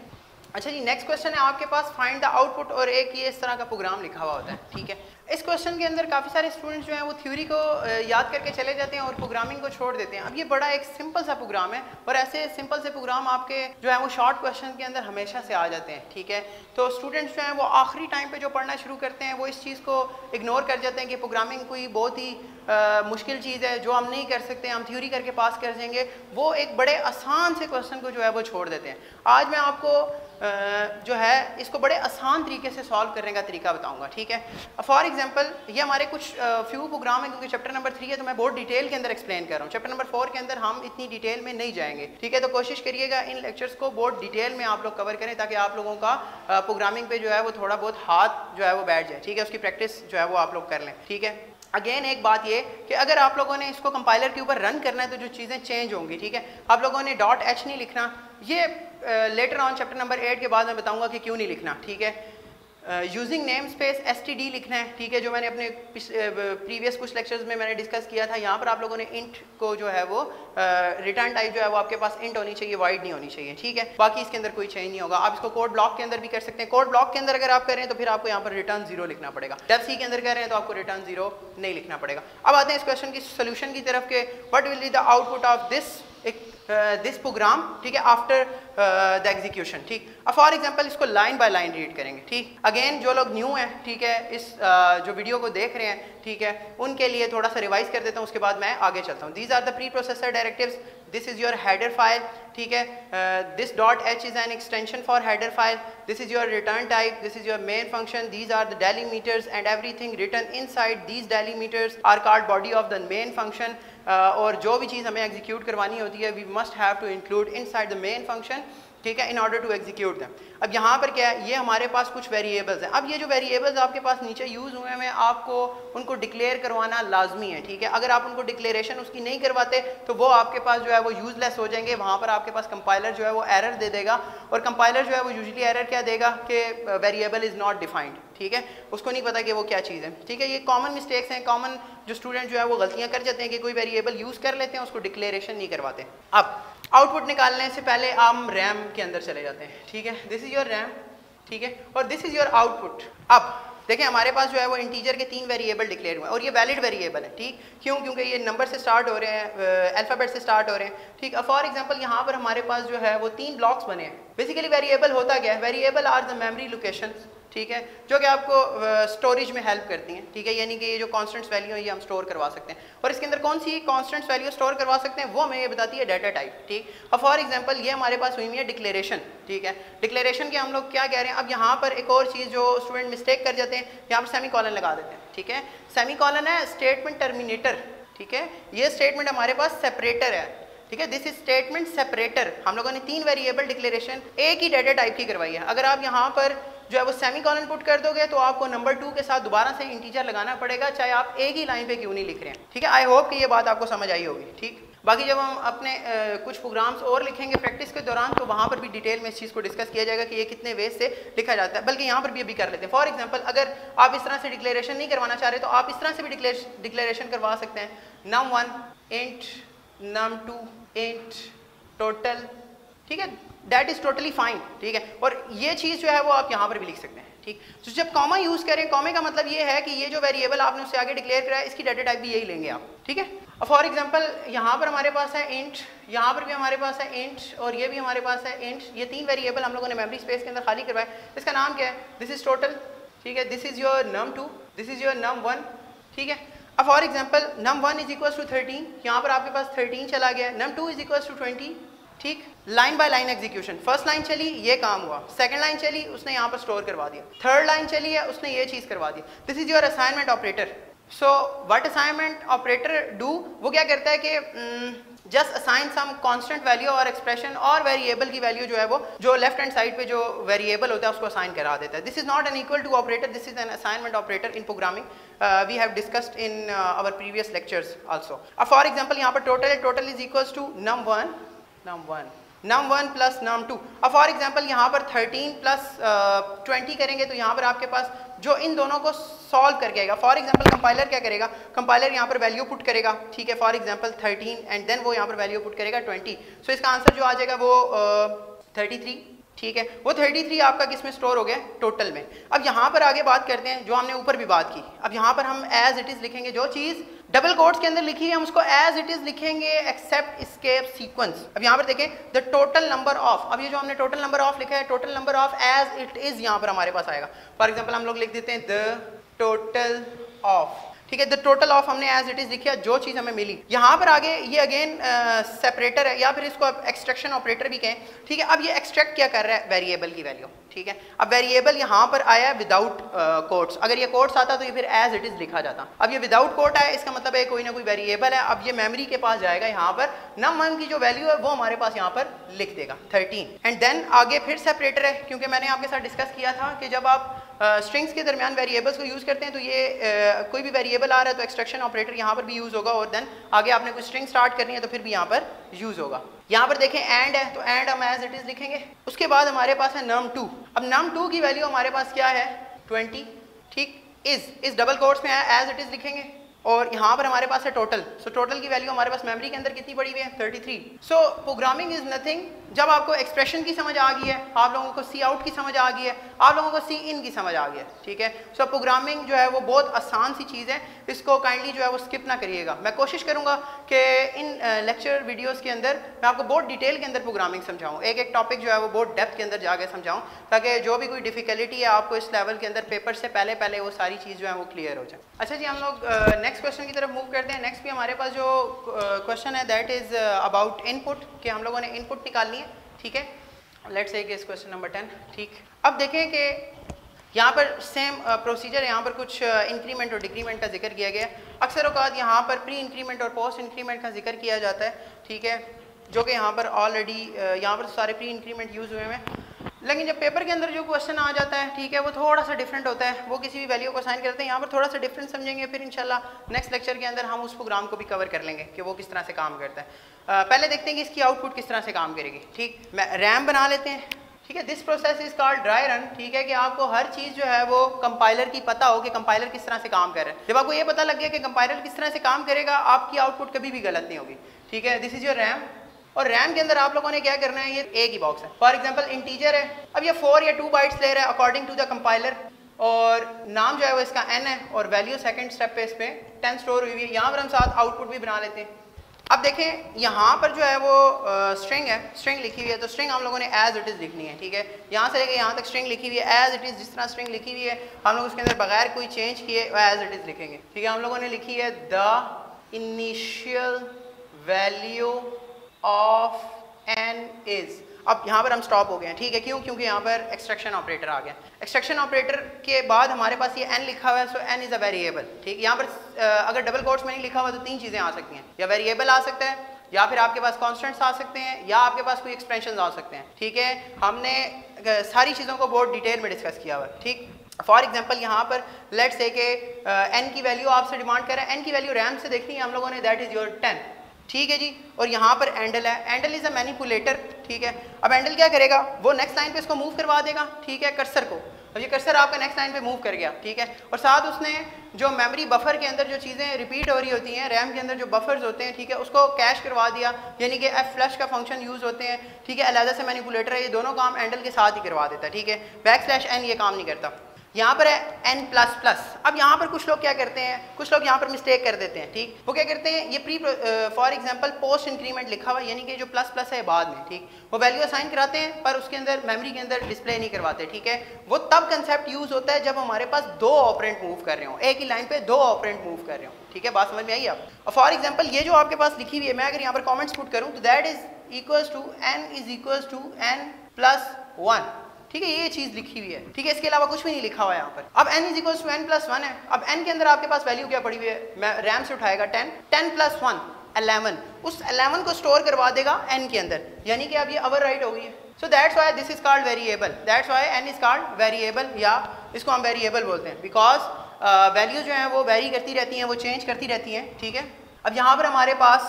अच्छा जी, नेक्स्ट क्वेश्चन है आपके पास फाइंड द आउटपुट, और एक ये इस तरह का प्रोग्राम लिखा हुआ होता है। ठीक है, इस क्वेश्चन के अंदर काफ़ी सारे स्टूडेंट्स जो हैं वो थ्योरी को याद करके चले जाते हैं और प्रोग्रामिंग को छोड़ देते हैं। अब ये बड़ा एक सिंपल सा प्रोग्राम है, और ऐसे सिंपल से प्रोग्राम आपके जो है वो शॉर्ट क्वेश्चन के अंदर हमेशा से आ जाते हैं। ठीक है, तो स्टूडेंट्स जो हैं वो आखिरी टाइम पे जो पढ़ना शुरू करते हैं वो इस चीज़ को इग्नोर कर जाते हैं कि प्रोग्रामिंग कोई बहुत ही मुश्किल चीज़ है जो हम नहीं कर सकते, हम थ्योरी करके पास कर जाएंगे। वो एक बड़े आसान से क्वेश्चन को जो है वो छोड़ देते हैं। आज मैं आपको जो है इसको बड़े आसान तरीके से सॉल्व करने का तरीका बताऊंगा। ठीक है, फॉर एग्जांपल ये हमारे कुछ फ्यू प्रोग्राम है, क्योंकि चैप्टर नंबर 3 है तो मैं बहुत डिटेल के अंदर एक्सप्लेन कर रहा हूँ। चैप्टर नंबर 4 के अंदर हम इतनी डिटेल में नहीं जाएंगे। ठीक है, तो कोशिश करिएगा इन लेक्चर्स को बहुत डिटेल में आप लोग कवर करें, ताकि आप लोगों का प्रोग्रामिंग पे जो है वो थोड़ा बहुत हाथ जो है वो बैठ जाए। ठीक है, उसकी प्रैक्टिस जो है वो आप लोग कर लें। ठीक है, अगेन एक बात ये कि अगर आप लोगों ने इसको कंपाइलर के ऊपर रन करना है तो जो चीज़ें चेंज होंगी। ठीक है, आप लोगों ने .h नहीं लिखना, ये लेटर ऑन चैप्टर नंबर 8 के बाद मैं बताऊंगा कि क्यों नहीं लिखना। ठीक है, यूजिंग नेम स्पेस std लिखना है, ठीक है, जो मैंने अपने प्रीवियस कुछ लेक्चर्स में मैंने डिस्कस किया था। यहाँ पर आप लोगों ने इंट को जो है वो रिटर्न टाइप जो है वो आपके पास इंट होनी चाहिए, वाइड नहीं होनी चाहिए, ठीक है। बाकी इसके अंदर कोई चेंज नहीं होगा। आप इसको कोड ब्लॉक के अंदर भी कर सकते हैं। कोड ब्लॉक के अंदर अगर आप करें तो फिर आपको यहाँ पर रिटर्न 0 लिखना पड़ेगा। डेफ सी के अंदर कर रहे हैं तो आपको रिटर्न 0 नहीं लिखना पड़ेगा। अब आते हैं इस क्वेश्चन की सोल्यूशन की तरफ के what will be the output of this program, ठीक है, आफ्टर द एग्जीक्यूशन, ठीक। अब फॉर एग्जांपल इसको लाइन बाय लाइन रीड करेंगे, ठीक। अगेन जो लोग न्यू हैं, ठीक है, इस जो वीडियो को देख रहे हैं, ठीक है, उनके लिए थोड़ा सा रिवाइज कर देता हूँ, उसके बाद मैं आगे चलता हूँ। These are the preprocessor directives, this is your header file, ठीक है, this dot H is an extension for header file, this is your return type, this is your main function, these are the delimiters and everything written inside these delimiters are called body of the main function. और जो भी चीज़ हमें एग्जीक्यूट करवानी होती है we must have to include inside the main function, ठीक है, in order to execute them. अब यहाँ पर क्या है, ये हमारे पास कुछ वेरिएबल्स हैं। अब ये जो वेरिएबल्स आपके पास नीचे यूज़ हुए हैं, आपको उनको डिक्लेयर करवाना लाजमी है, ठीक है। अगर आप उनको डिक्लेरेशन उसकी नहीं करवाते तो वो आपके पास जो है वो यूजलेस हो जाएंगे। वहाँ पर आपके पास कंपाइलर जो है वो एरर दे देगा, और कंपाइलर जो है वो यूजली एरर क्या देगा कि वेरिएबल इज़ नॉट डिफाइंड, ठीक है, उसको नहीं पता कि वो क्या चीज़ है, ठीक है। ये कॉमन मिस्टेक्स हैं, कॉमन जो स्टूडेंट जो है वो गलतियाँ कर जाते हैं कि कोई वेरिएबल यूज़ कर लेते हैं, उसको डिक्लेरेशन नहीं करवाते। अब आउटपुट निकालने से पहले हम रैम के अंदर चले जाते हैं, ठीक है। दिस इज योर रैम, ठीक है, और दिस इज योर आउटपुट। अब देखें हमारे पास जो है वो इंटीजर के 3 वेरिएबल डिक्लेयर हुए हैं और ये वैलिड वेरिएबल है, ठीक। क्यों? क्योंकि ये नंबर से स्टार्ट हो रहे हैं, अल्फ़ाबेट से स्टार्ट हो रहे हैं, ठीक। अब फॉर एग्जांपल यहाँ पर हमारे पास जो है वो 3 ब्लॉक्स बने हैं। बेसिकली वेरिएबल होता क्या है, variable are the memory locations, ठीक है, जो कि आपको स्टोरेज में हेल्प करती हैं, ठीक है। यानी कि ये जो कॉन्स्टेंट्स वैल्यू है ये हम स्टोर करवा सकते हैं, और इसके अंदर कौन सी कॉन्स्टेंट्स वैल्यू स्टोर करवा सकते हैं वो हमें ये बताती है डाटा टाइप, ठीक। अब फॉर एग्जांपल ये हमारे पास हुई है डिक्लेरेशन, ठीक है। डिक्लेरेशन के हम लोग क्या कह रहे हैं, अब यहाँ पर एक और चीज़ जो स्टूडेंट मिस्टेक कर जाते हैं, यहाँ पर सेमी कॉलन लगा देते हैं, ठीक है। सेमी कॉलन है स्टेटमेंट टर्मिनेटर, ठीक है, ये स्टेटमेंट हमारे पास सेपरेटर है, ठीक है। This is statement separator. हम लोगों ने 3 वेरिएबल डिक्लेरेशन एक ही डाटा टाइप की करवाई है। अगर आप यहाँ पर जो है वो सेमी कॉलन पुट कर दोगे तो आपको नंबर 2 के साथ दोबारा से इंटीजर लगाना पड़ेगा, चाहे आप एक ही लाइन पे क्यों नहीं लिख रहे हैं, ठीक है। आई होप कि ये बात आपको समझ आई होगी, ठीक। बाकी जब हम अपने कुछ प्रोग्राम्स और लिखेंगे प्रैक्टिस के दौरान तो वहाँ पर भी डिटेल में इस चीज़ को डिस्कस किया जाएगा कि ये कितने वे से लिखा जाता है, बल्कि यहाँ पर भी अभी कर लेते हैं। फॉर एग्जांपल अगर आप इस तरह से डिक्लेरेशन नहीं करवाना चाह रहे तो आप इस तरह से भी डिक्लेरेशन करवा सकते हैं, num1 int num2 int total, ठीक है, दैट इज टोटली फाइन, ठीक है। और ये चीज़ जो है वो आप यहाँ पर भी लिख सकते हैं, ठीक। तो जब कॉमा यूज़ करें, कॉमे का मतलब ये है कि ये जो वेरिएबल आपने उससे आगे डिक्लेयर करा है इसकी डाटा टाइप भी यही लेंगे आप, ठीक है। अब फॉर एग्जांपल यहाँ पर हमारे पास है इंट, यहाँ पर भी हमारे पास है इंट, और ये भी हमारे पास है इंट। ये 3 वेरिएबल हम लोगों ने मेमोरी स्पेस के अंदर खाली करवाए। इसका नाम क्या है, दिस इज टोटल, ठीक है, this is your num2, this is your num1, ठीक है। अब for example num1 is equal to 13, यहाँ पर आपके पास 13 चला गया, num2 इज इक्वल टू 20, ठीक। Line by line execution, first line चली ये काम हुआ, सेकंड लाइन चली उसने यहाँ पर स्टोर करवा दिया, थर्ड लाइन चली है उसने ये चीज़ करवा दी। This is your assignment operator. So what assignment operator do, वो क्या करता है कि just assign some constant value और एक्सप्रेशन और वेरिएबल की वैल्यू जो है वो जो लेफ्ट हैंड साइड पे जो वेरिएबल होता है उसको असाइन करा देता है। This is not an equal to operator, this is an assignment operator in programming. We have discussed in our previous lectures also. अब फॉर एग्जांपल यहाँ पर total is equals to num1 plus num2। अब फॉर एग्जांपल यहाँ पर 13 प्लस 20 करेंगे तो यहाँ पर आपके पास जो इन दोनों को सॉल्व करके आएगा। फॉर एग्जांपल कंपाइलर क्या करेगा, कंपाइलर यहाँ पर वैल्यू पुट करेगा, ठीक है, फॉर एग्जांपल 13 एंड देन वो यहाँ पर वैल्यू पुट करेगा 20। सो इसका आंसर जो आ जाएगा वो 33, ठीक है। वो 33 आपका किस में स्टोर हो गया, टोटल में। अब यहाँ पर आगे बात करते हैं जो हमने ऊपर भी बात की। अब यहाँ पर हम एज इट इज लिखेंगे, जो चीज़ डबल कोट्स के अंदर लिखी है हम उसको एज इट इज लिखेंगे एक्सेप्ट एस्केप सीक्वेंस। अब यहाँ पर देखें द टोटल नंबर ऑफ, अब ये जो हमने टोटल नंबर ऑफ लिखा है, total number of as it is यहाँ पर हमारे पास आएगा। फॉर एग्जांपल हम लोग लिख देते हैं द टोटल ऑफ, ठीक है, द टोटल ऑफ हमने एज इट इज लिखा, जो चीज़ हमें मिली। यहाँ पर आगे ये अगेन सेपरेटर है या फिर इसको एक्सट्रैक्शन ऑपरेटर भी कहें, ठीक है। अब ये एक्सट्रैक्ट क्या कर रहा है, वेरिएबल की वैल्यू, ठीक है। अब वेरिएबल यहाँ पर आया विदाउट कोट्स, अगर ये कोट्स आता तो ये फिर एज इट इज लिखा जाता। अब ये विदाउट कोट आया, इसका मतलब है कोई ना कोई वेरिएबल है। अब ये मेमोरी के पास जाएगा, यहाँ पर num1 की जो वैल्यू है वो हमारे पास यहाँ पर लिख देगा 13, एंड देन आगे फिर सेपरेटर है, क्योंकि मैंने आपके साथ डिस्कस किया था कि जब आप स्ट्रिंग्स के दरमियान वेरिएबल्स को यूज़ करते हैं तो ये कोई भी वेरिएबल आ रहा है तो एक्सट्रैक्शन ऑपरेटर यहाँ पर भी यूज़ होगा, और देन आगे आपने कोई स्ट्रिंग स्टार्ट करनी है तो फिर भी यहाँ पर यूज़ होगा। यहाँ पर देखें एंड है तो एंड हम एज इट इज लिखेंगे। उसके बाद हमारे पास है num2। अब num2 की वैल्यू हमारे पास क्या है, 20, ठीक। इस डबल कोट्स में है एज इट इज लिखेंगे और यहाँ पर हमारे पास है टोटल। सो टोटल की वैल्यू हमारे पास मेमोरी के अंदर कितनी पड़ी हुई है 33। सो प्रोग्रामिंग इज नथिंग, जब आपको एक्सप्रेशन की समझ आ गई है, आप लोगों को सी आउट की समझ आ गई है, आप लोगों को सी इन की समझ आ गई है, ठीक है। सो प्रोग्रामिंग जो है वो बहुत आसान सी चीज़ है, इसको काइंडली जो है वो स्किप ना करिएगा। मैं कोशिश करूँगा कि इन लेक्चर वीडियोज़ के अंदर मैं आपको बहुत डिटेल के अंदर प्रोग्रामिंग समझाऊँ, एक एक टॉपिक जो है वो बहुत डेप्थ के अंदर जाके समझाऊँ, ताकि जो भी कोई डिफिकल्टी है आपको इस लेवल के अंदर पेपर से पहले वो सारी चीज़ जो है वो क्लियर हो जाए। अच्छा जी, हम लोग नेक्स्ट क्वेश्चन की तरफ मूव करते हैं। नेक्स्ट भी हमारे पास जो क्वेश्चन है दैट इज़ अबाउट इनपुट, कि हम लोगों ने इनपुट निकालनी है, ठीक है। लेट्स से इस क्वेश्चन नंबर 10, ठीक। अब देखें कि यहाँ पर सेम प्रोसीजर है, यहाँ पर कुछ इंक्रीमेंट और डिक्रीमेंट का जिक्र किया गया है। अक्सर औकात यहाँ पर प्री इंक्रीमेंट और पोस्ट इंक्रीमेंट का जिक्र किया जाता है, ठीक है, जो कि यहाँ पर ऑलरेडी यहाँ पर सारे प्री इंक्रीमेंट यूज़ हुए हैं। लेकिन जब पेपर के अंदर जो क्वेश्चन आ जाता है, ठीक है, वो थोड़ा सा डिफरेंट होता है, वो किसी भी वैल्यू को असाइन करते हैं। यहाँ पर थोड़ा सा डिफरेंट समझेंगे, फिर इंशाल्लाह नेक्स्ट लेक्चर के अंदर हम उस प्रोग्राम को भी कवर कर लेंगे कि वो किस तरह से काम करता है। पहले देखते हैं कि इसकी आउटपुट किस तरह से काम करेगी, ठीक। मैं रैम बना लेते हैं, ठीक है। This process is called dry run, ठीक है, कि आपको हर चीज़ जो है वो कंपाइलर की पता हो कि कंपाइलर किस तरह से काम कर रहा है। जब आपको ये पता लग गया कि कंपाइलर किस तरह से काम करेगा, आपकी आउटपुट कभी भी गलत नहीं होगी, ठीक है। दिस इज योर रैम, और रैम के अंदर आप लोगों ने क्या करना है, ये एक ही बॉक्स है। फॉर एग्जांपल इंटीजर है, अब ये 4 या 2 बाइट्स ले रहा है अकॉर्डिंग टू द कंपाइलर, और नाम जो है वो इसका n है, और वैल्यू सेकंड स्टेप पे इस पे 10 स्टोर हुई है। यहाँ पर हम साथ आउटपुट भी बना लेते हैं। अब देखें यहाँ पर जो है वो स्ट्रिंग है, स्ट्रिंग लिखी हुई है, तो स्ट्रिंग हम लोगों ने एज इट इज़ लिखनी है, ठीक है। यहाँ से लेके यहाँ तक स्ट्रिंग लिखी हुई है एज इट इज़, जिस तरह स्ट्रिंग लिखी हुई है हम लोग उसके अंदर बगैर कोई चेंज किए एज इट इज़ लिखेंगे, ठीक है। हम लोगों ने लिखी है the initial value of n is. अब यहाँ पर हम स्टॉप हो गए हैं, ठीक है, क्यों? क्योंकि यहाँ पर एक्सट्रैक्शन ऑपरेटर आ गया। एक्सट्रैक्शन ऑपरेटर के बाद हमारे पास ये n लिखा हुआ है, सो n इज़ अ वेरिएबल, ठीक। यहाँ पर अगर डबल कोट्स में नहीं लिखा हुआ तो 3 चीज़ें आ सकती हैं, या वेरिएबल आ सकता है, या फिर आपके पास कॉन्स्टेंट्स आ सकते हैं, या आपके पास कोई एक्सप्रेशंस आ सकते हैं, ठीक है। हमने सारी चीज़ों को बहुत डिटेल में डिस्कस किया हुआ है, ठीक। फॉर एग्जाम्पल यहाँ पर लेट्स से कि n की वैल्यू आपसे डिमांड कर रहा है, n की वैल्यू रैम से देखनी है हम लोगों ने, दैट इज़ योर 10, ठीक है जी। और यहाँ पर एंडल है, एंडल इज़ अ मैनिपुलेटर, ठीक है। अब एंडल क्या करेगा, वो नेक्स्ट लाइन पे इसको मूव करवा देगा, ठीक है, कर्सर को। अब ये कर्सर आपका नेक्स्ट लाइन पे मूव कर गया, ठीक है। और साथ उसने जो मेमोरी बफर के अंदर जो चीज़ें रिपीट हो रही होती हैं, रैम के अंदर जो बफर्स होते हैं, ठीक है, उसको कैश करवा दिया, यानी कि एफ फ्लश का फंक्शन यूज़ होते हैं, ठीक है। अलहदा से मैनिपुलेटर है, ये दोनों काम एंडल के साथ ही करवा देता है, ठीक है। बैकस्लैश n ये काम नहीं करता। यहाँ पर है n++। अब यहाँ पर कुछ लोग क्या करते हैं, कुछ लोग यहाँ पर मिस्टेक कर देते हैं, ठीक। वो क्या करते हैं, ये pre for example post increment लिखा हुआ है, यानी कि जो प्लस है बाद में, ठीक, वो वैल्यू असाइन कराते हैं पर उसके अंदर मेमोरी के अंदर डिस्प्ले नहीं करवाते, ठीक है। वो तब कंसेप्ट यूज़ होता है जब हमारे पास 2 ऑपरेंड मूव कर रहे हो, एक ही लाइन पे 2 ऑपरेंड मूव कर रहे हो, ठीक है। बात समझ में आई आप? और फॉर एग्जाम्पल ये जो आपके पास लिखी हुई है, मैं अगर यहाँ पर कॉमेंट्स पुट करूँ तो that is equals to n is equals to n+1, ठीक है, ये चीज लिखी हुई है, ठीक है। इसके अलावा कुछ भी नहीं लिखा हुआ है यहाँ पर। अब n is equals to n+1 है। अब n के अंदर आपके पास वैल्यू क्या पड़ी हुई है, मैं रैम से उठाएगा 10+1 11, उस 11 को स्टोर करवा देगा n के अंदर, यानी कि अब ये ओवर राइट हो गई है। So that's why this is called variable, that's why n is called variable, या इसको हम वेरिएबल बोलते हैं, बिकॉज वैल्यू जो है वो वेरी करती रहती हैं, वो चेंज करती रहती हैं, ठीक है। अब यहाँ पर हमारे पास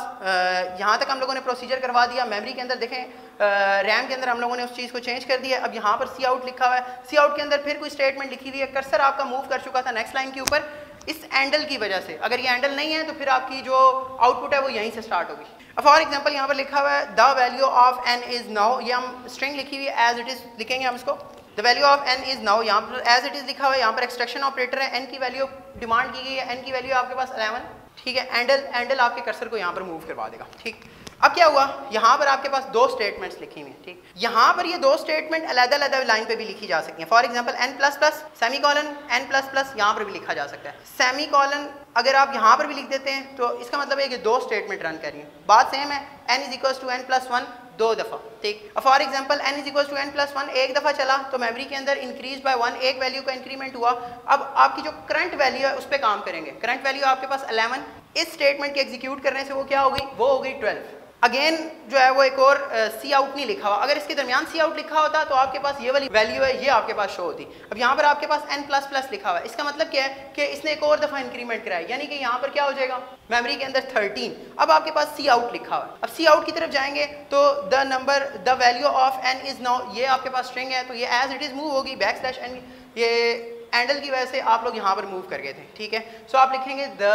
यहाँ तक हम लोगों ने प्रोसीजर करवा दिया। मेमोरी के अंदर देखें, रैम के अंदर हम लोगों ने उस चीज़ को चेंज कर दिया। अब यहाँ पर सी आउट लिखा हुआ है, सी आउट के अंदर फिर कोई स्टेटमेंट लिखी हुई है, कर्सर आपका मूव कर चुका था नेक्स्ट लाइन के ऊपर इस एंडल की वजह से। अगर ये एंडल नहीं है तो फिर आपकी जो आउटपुट है वो यहीं से स्टार्ट होगी। अब फॉर एग्जाम्पल यहाँ पर लिखा हुआ है the value of n is now, ये हम स्ट्रिंग लिखी हुई है एज इट इज लिखेंगे हम इसको, the value of n is now, यहाँ पर एज इट इज लिखा हुआ है, यहाँ पर एक्सट्रैक्शन ऑपरेटर है, n की वैल्यू डिमांड की गई है, n की वैल्यू आपके पास 11, ठीक है। एंडल आपके कर्सर को यहाँ पर मूव करवा देगा, ठीक। अब क्या हुआ, यहाँ पर आपके पास 2 स्टेटमेंट्स लिखी हुई हैं, ठीक। यहाँ पर ये 2 स्टेटमेंट अलग-अलग लाइन पे भी लिखी जा सकती हैं। For example n++ semicolon n++ यहाँ पर भी लिखा जा सकता है। सेमीकोलन अगर आप यहाँ पर भी लिख देते हैं तो इसका मतलब है कि 2 स्टेटमेंट रन कर रही हैं, बात सेम है। n is equals to n+1 2 दफ़ा, ठीक। अब for example n is equals to n+1 एक दफ़ा चला तो मेमोरी के अंदर इंक्रीज बाय 1, एक वैल्यू का इंक्रीमेंट हुआ। अब आपकी जो करंट वैल्यू है उस पर काम करेंगे। करंट वैल्यू आपके पास 11, इस स्टेटमेंट के एग्जीक्यूट करने से वो क्या हो गई, वो हो गई 12। अगेन जो है वो एक और सी आउट नहीं लिखा हुआ, अगर इसके दरमियान सी आउट लिखा होता तो आपके पास ये वाली वैल्यू है ये आपके पास शो होती। अब यहाँ पर आपके पास n++ लिखा हुआ है, इसका मतलब क्या है कि इसने एक और दफ़ा इंक्रीमेंट कराया, यानी कि यहाँ पर क्या हो जाएगा मेमोरी के अंदर 13। अब आपके पास सी आउट लिखा हुआ है, अब सी आउट की तरफ जाएंगे तो the value of n is now, ये आपके पास स्ट्रिंग है तो ये एज इट इज मूव होगी, बैकस्लैश n ये एंडल की वजह से आप लोग यहाँ पर मूव कर गए थे, ठीक है। सो आप लिखेंगे the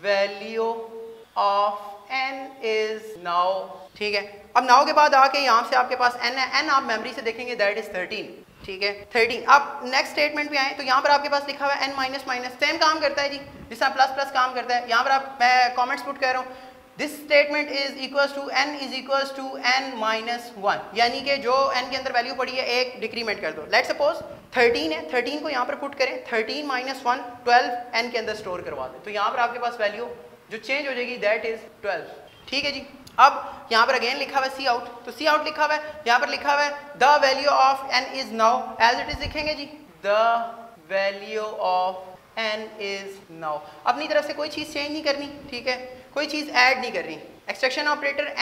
value of n is now, ठीक है। अब नाउ के बाद आके यहाँ से आपके पास n है, n आप मेमोरी से देखेंगे दैट इज 13, ठीक है 13। अब नेक्स्ट स्टेटमेंट पे आए तो यहाँ पर आपके पास लिखा हुआ है n माइनस माइनस, सेम काम करता है जी जिस तरह प्लस प्लस काम करता है। यहाँ पर आप मैं कॉमेंट्स पुट कर रहा हूँ, this statement is equals to n is equals to n minus 1, यानी कि जो n के अंदर वैल्यू पड़ी है एक डिक्रीमेंट कर दो। लेट्स सपोज 13 है, 13 को यहाँ पर पुट करें, 13 माइनस 1 12 n के अंदर स्टोर करवा दें, तो यहाँ पर आपके पास वैल्यू जो चेंज हो जाएगी दैट इज 12, ठीक है जी। अब यहाँ पर अगेन लिखा हुआ है सी आउट, तो सी आउट लिखा हुआ है, यहाँ पर लिखा हुआ है the value of n is now, as it is लिखेंगे जी the value of n is now. अपनी तरफ से कोई चीज़ चेंज नहीं करनी, ठीक है, कोई चीज़ ऐड नहीं करनी। एक्सट्रैक्शन ऑपरेटर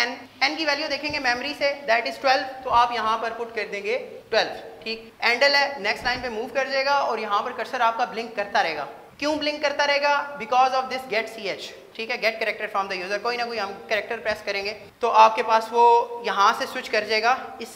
n की वैल्यू देखेंगे मेमोरी से दैट इज 12, तो आप यहाँ पर पुट कर देंगे 12, ठीक। एंडल है, नेक्स्ट लाइन पे मूव कर जाएगा और यहाँ पर कर्सर आपका ब्लिंक करता रहेगा। क्यों ब्लिंक करता रहेगा? Because of this get ch, ठीक है, get character from the user. कोई ना कोई हम कैरेक्टर प्रेस करेंगे तो आपके पास वो यहाँ से स्विच कर जाएगा इस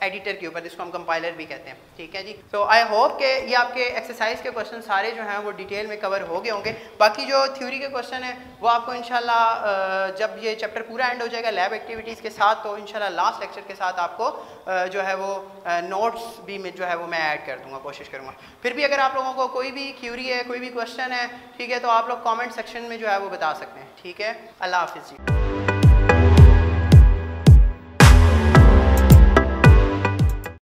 एडिटर के ऊपर, जिसको हम कंपाइलर भी कहते हैं, ठीक है जी। तो आई होप कि ये आपके एक्सरसाइज के क्वेश्चन सारे जो हैं वो डिटेल में कवर हो गए होंगे। बाकी जो थ्योरी के क्वेश्चन है वो आपको इंशाल्लाह जब ये चैप्टर पूरा एंड हो जाएगा लैब एक्टिविटीज़ के साथ, तो इंशाल्लाह लास्ट लेक्चर के साथ आपको जो है वो नोट्स भी में जो है वो मैं ऐड कर दूंगा, कोशिश करूँगा। फिर भी अगर आप लोगों को कोई भी थ्योरी है, कोई भी क्वेश्चन है, ठीक है, तो आप लोग कॉमेंट सेक्शन में जो है वो बता सकते हैं, ठीक है। अल्लाह हाफिज़ जी।